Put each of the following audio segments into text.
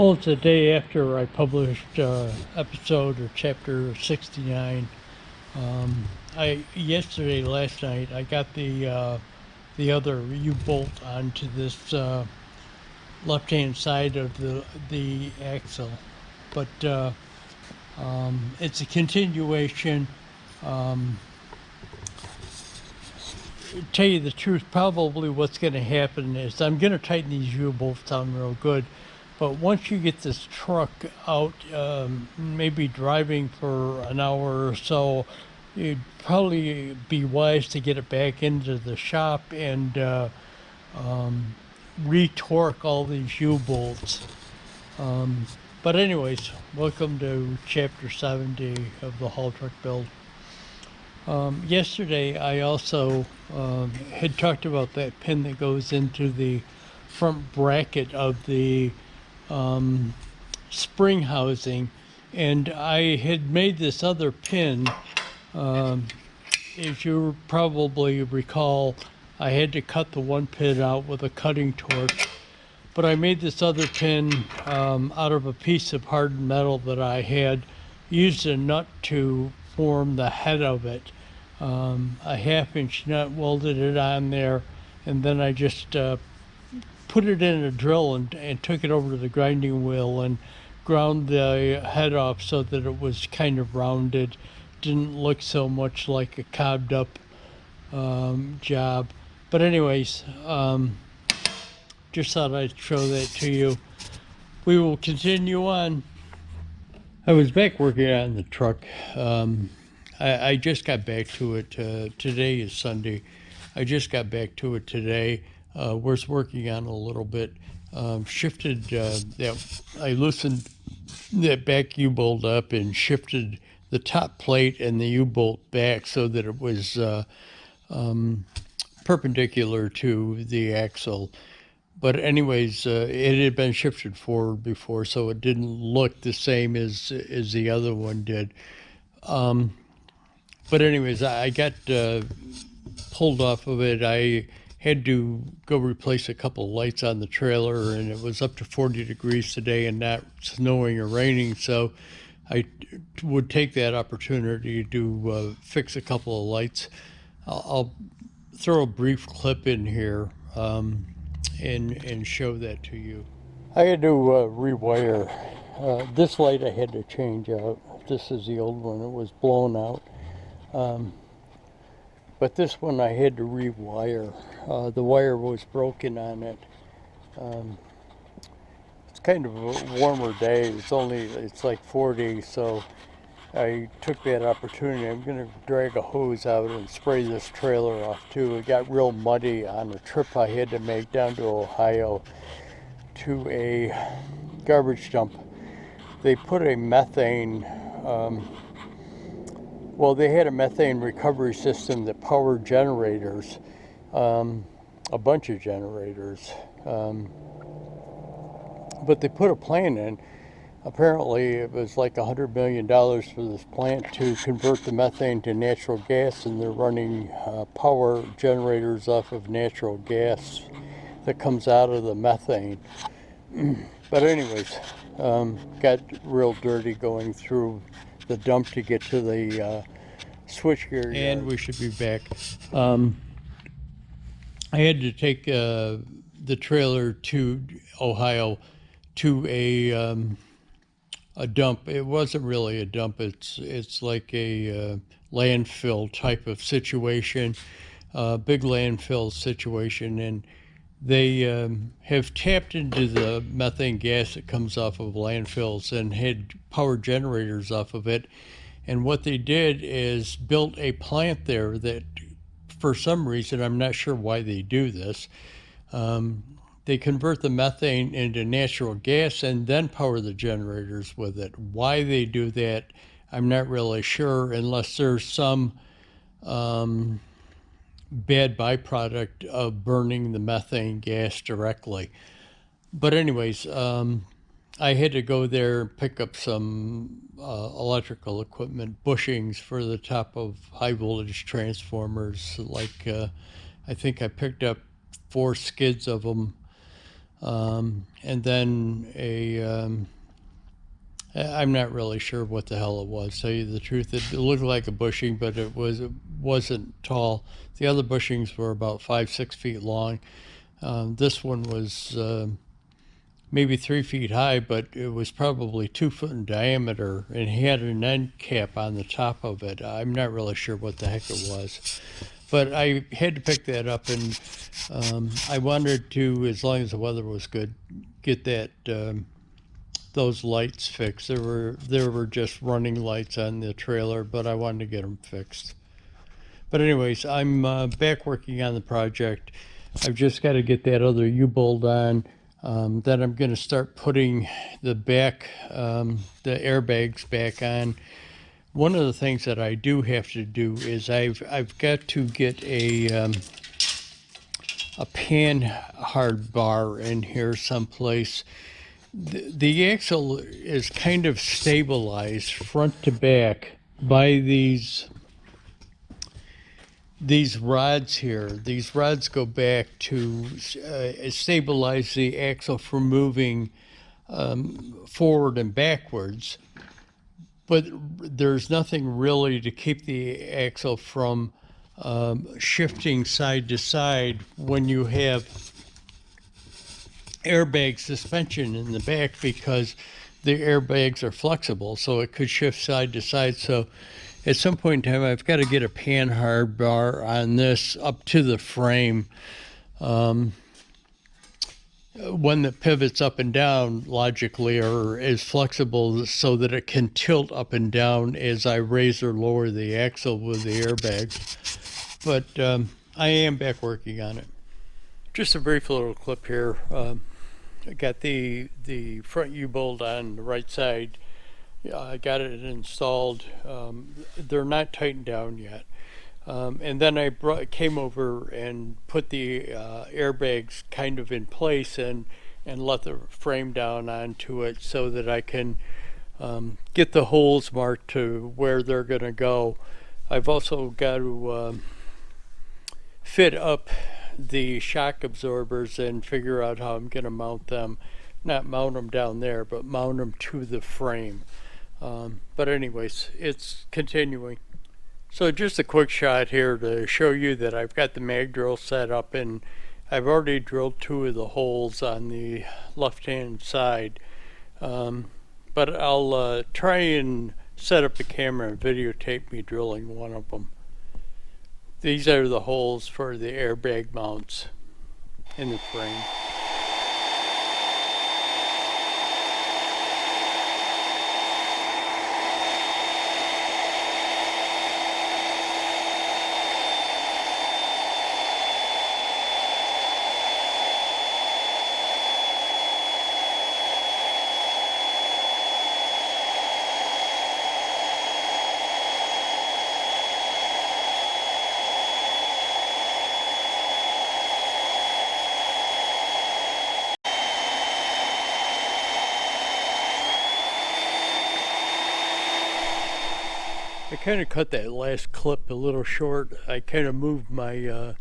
Well, it's a day after I published episode or chapter 69. Last night, I got the other U-bolt onto this left-hand side of the axle, but it's a continuation. Um, Tell you the truth, probably what's going to happen is I'm going to tighten these U-bolts down real good. But once you get this truck out, maybe driving for an hour or so, it'd probably be wise to get it back into the shop and re-torque all these U-bolts. But anyways, welcome to Chapter 70 of the Haul Truck Build. Yesterday, I also had talked about that pin that goes into the front bracket of the spring housing, and I had made this other pin. As you probably recall, I had to cut the one pin out with a cutting torch, but I made this other pin out of a piece of hardened metal that I had used a nut to form the head of it. A half-inch nut, welded it on there, and then I just put it in a drill and took it over to the grinding wheel and ground the head off so that it was kind of rounded, didn't look so much like a cobbed up job. But anyways, just thought I'd show that to you. We will continue on. I was back working on the truck. I just got back to it. Today is Sunday. I just got back to it today. Was working on it a little bit. Shifted that. I loosened that back U-bolt up and shifted the top plate and the U-bolt back so that it was perpendicular to the axle. But anyways, it had been shifted forward before, so it didn't look the same as the other one did. But anyways, I got pulled off of it. I had to go replace a couple of lights on the trailer, and it was up to 40 degrees today and not snowing or raining, so I would take that opportunity to fix a couple of lights. I'll throw a brief clip in here and show that to you. I had to rewire. This light I had to change out. This is the old one. It was blown out. But this one I had to rewire. The wire was broken on it. It's kind of a warmer day. It's like 40, so I took that opportunity. I'm going to drag a hose out and spray this trailer off too. It got real muddy on a trip I had to make down to Ohio to a garbage dump. They put a methane they had a methane recovery system that powered generators, a bunch of generators. But they put a plant in. Apparently, it was like $100 million for this plant to convert the methane to natural gas, and they're running power generators off of natural gas that comes out of the methane. But anyways, got real dirty going through the dump to get to the switchgear yard. And we should be back. I had to take the trailer to Ohio to a dump. It wasn't really a dump. It's like a landfill type of situation, big landfill situation, and they have tapped into the methane gas that comes off of landfills and had power generators off of it. And what they did is built a plant there that, for some reason, I'm not sure why they do this, they convert the methane into natural gas and then power the generators with it. Why they do that, I'm not really sure, unless there's some bad byproduct of burning the methane gas directly. But anyways, I had to go there and pick up some electrical equipment, bushings for the top of high voltage transformers. I think I picked up 4 skids of them. and then I'm not really sure what the hell it was. To tell you the truth, it looked like a bushing, but it wasn't tall. The other bushings were about 5-6 feet long. This one was maybe 3 feet high, but it was probably 2 foot in diameter, and he had an end cap on the top of it. I'm not really sure what the heck it was, but I had to pick that up, and I wanted to, as long as the weather was good, get that those lights fixed. There were just running lights on the trailer, but I wanted to get them fixed. But anyways, I'm back working on the project. I've just got to get that other U-bolt on. Then I'm going to start putting the airbags back on. One of the things that I do have to do is I've got to get a panhard bar in here someplace. The axle is kind of stabilized front to back by these rods here. These rods go back to stabilize the axle from moving forward and backwards, but there's nothing really to keep the axle from shifting side to side when you have airbag suspension in the back, because the airbags are flexible, so it could shift side to side. So at some point in time, I've got to get a panhard bar on this up to the frame. One that pivots up and down logically, or is flexible so that it can tilt up and down as I raise or lower the axle with the airbags. But I am back working on it. Just a brief little clip here. I got the front U-bolt on the right side. I got it installed. They're not tightened down yet. And then I came over and put the airbags kind of in place and let the frame down onto it so that I can get the holes marked to where they're going to go. I've also got to fit up the shock absorbers and figure out how I'm going to mount them. Not mount them down there, but mount them to the frame. But anyways, it's continuing. So just a quick shot here to show you that I've got the mag drill set up, and I've already drilled 2 of the holes on the left-hand side. But I'll try and set up the camera and videotape me drilling one of them. These are the holes for the airbag mounts in the frame. I kind of cut that last clip a little short. I kind of moved my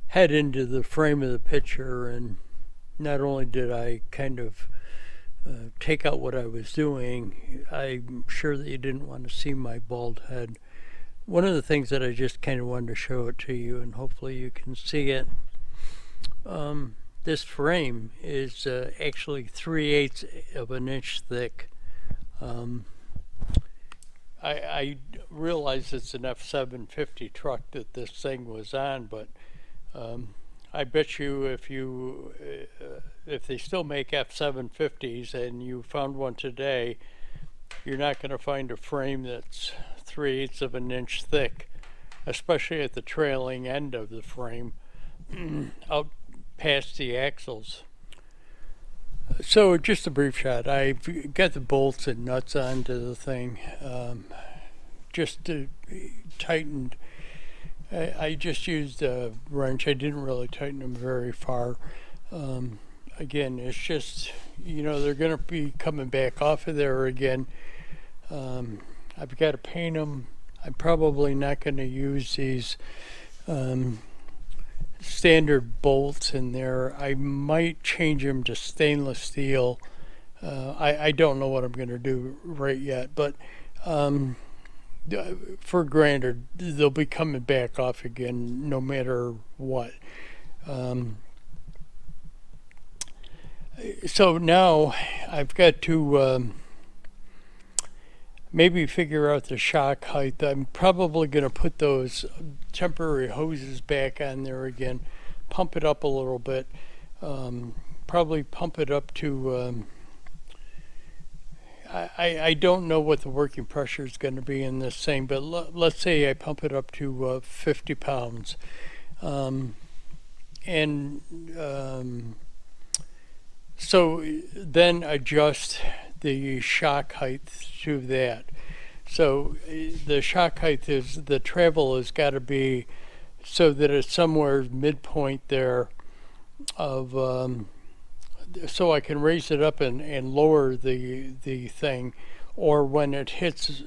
head into the frame of the picture, and not only did I kind of take out what I was doing, I'm sure that you didn't want to see my bald head. One of the things that I just kind of wanted to show it to you, and hopefully you can see it, this frame is actually 3/8 of an inch thick. I realize it's an F750 truck that this thing was on, but I bet you if they still make F750s and you found one today, you're not going to find a frame that's 3/8 of an inch thick, especially at the trailing end of the frame, out past the axles. So just a brief shot. I've got the bolts and nuts onto the thing, just to tighten. I just used a wrench. I didn't really tighten them very far. Again, it's just, they're going to be coming back off of there again. I've got to paint them. I'm probably not going to use these standard bolts in there. I might change them to stainless steel. I don't know what I'm going to do right yet, but for granted, they'll be coming back off again no matter what. Um, so now I've got to maybe figure out the shock height. I'm probably going to put those temporary hoses back on there again, pump it up a little bit, probably pump it up to. I don't know what the working pressure is going to be in this thing, but let's say I pump it up to 50 pounds. And so then adjust the shock height to that. So the shock height is, the travel has got to be so that it's somewhere midpoint there of, so I can raise it up and lower the thing, or when it hits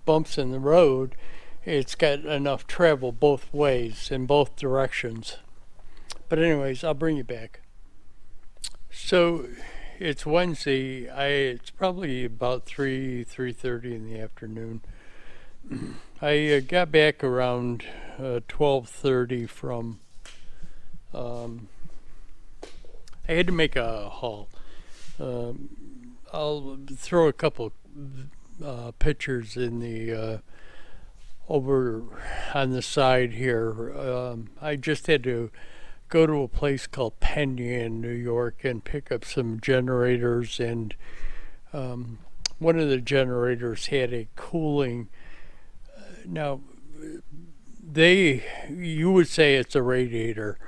bumps in the road, it's got enough travel both ways in both directions. But anyways, I'll bring you back. So it's Wednesday. It's probably about 3:30 in the afternoon. I got back around 12:30 from. I had to make a haul. I'll throw a couple pictures in the over on the side here. I just had to go to a place called Pena in New York and pick up some generators, and one of the generators had a cooling. Now, you would say it's a radiator.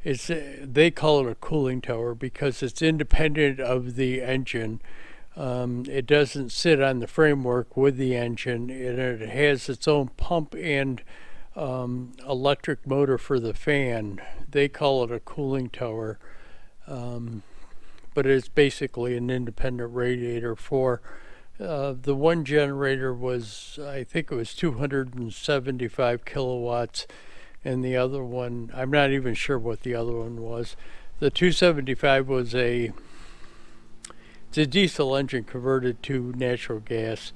They call it a cooling tower because it's independent of the engine. It doesn't sit on the framework with the engine, and it has its own pump and electric motor for the fan. They call it a cooling tower, but it's basically an independent radiator. For the one generator was, I think it was 275 kilowatts, and the other one, I'm not even sure what the other one was. The 275 was it's a diesel engine converted to natural gas.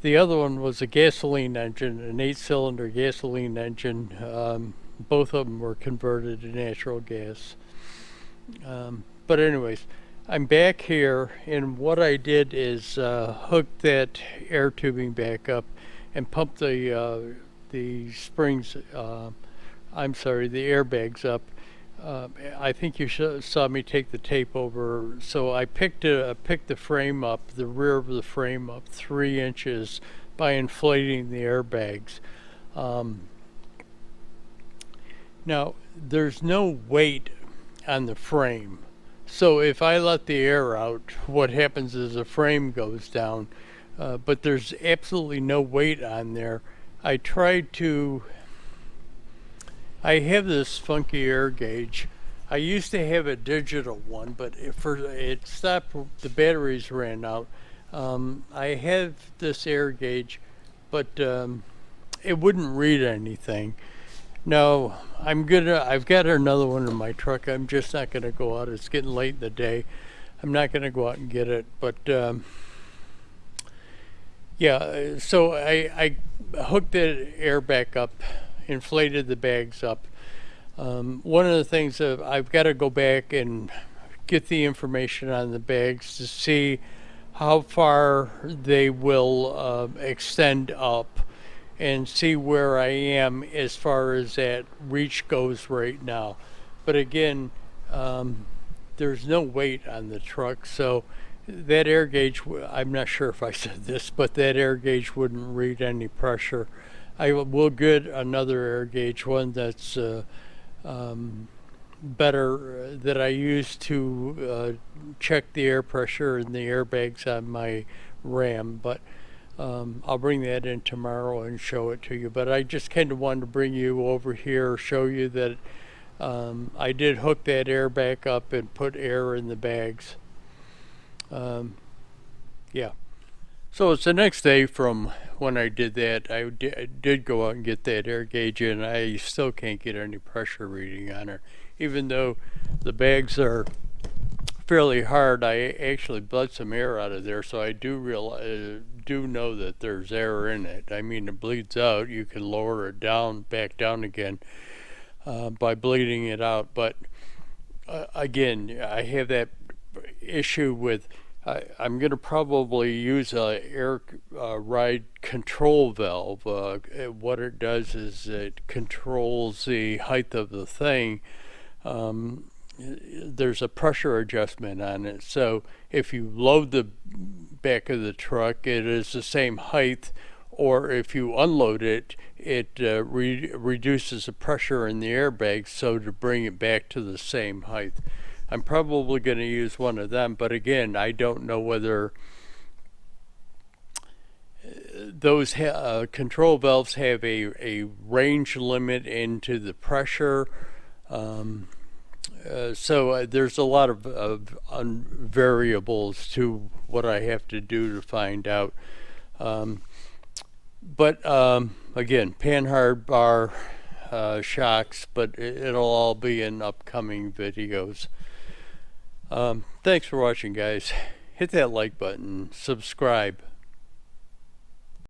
The other one was a gasoline engine, an 8-cylinder gasoline engine. Both of them were converted to natural gas. But anyways, I'm back here, and what I did is hook that air tubing back up and pump the springs. The airbags up. I think you saw me take the tape over. So I picked the frame up, the rear of the frame up 3 inches by inflating the airbags. Now, there's no weight on the frame. So if I let the air out, what happens is the frame goes down. But there's absolutely no weight on there. I have this funky air gauge. I used to have a digital one, but it stopped. The batteries ran out. I have this air gauge, but it wouldn't read anything. No, I've got another one in my truck. I'm just not gonna go out. It's getting late in the day. I'm not gonna go out and get it. But yeah, so I hooked the air back up, inflated the bags up. One of the things that I've got to go back and get the information on the bags to see how far they will extend up, and see where I am as far as that reach goes right now. But again, there's no weight on the truck, so that air gauge, I'm not sure if I said this, but that air gauge wouldn't read any pressure. I will get another air gauge, one that's better, that I use to check the air pressure and the airbags on my Ram. But I'll bring that in tomorrow and show it to you. But I just kind of wanted to bring you over here, show you that I did hook that air back up and put air in the bags. Yeah. So it's the next day from when I did that. I did go out and get that air gauge in. I still can't get any pressure reading on her. even though the bags are fairly hard, I actually bled some air out of there, so I do know that there's air in it. I mean, it bleeds out. You can lower it down, back down again by bleeding it out. But again, I have that issue with. I'm going to probably use a air ride control valve. What it does is it controls the height of the thing. There's a pressure adjustment on it. So if you load the back of the truck, it is the same height, or if you unload it, it reduces the pressure in the airbag so to bring it back to the same height. I'm probably going to use one of them, but again, I don't know whether those control valves have a range limit into the pressure. So there's a lot of variables to what I have to do to find out. But again, Panhard bar shocks, but it'll all be in upcoming videos. Thanks for watching, guys. Hit that like button, subscribe.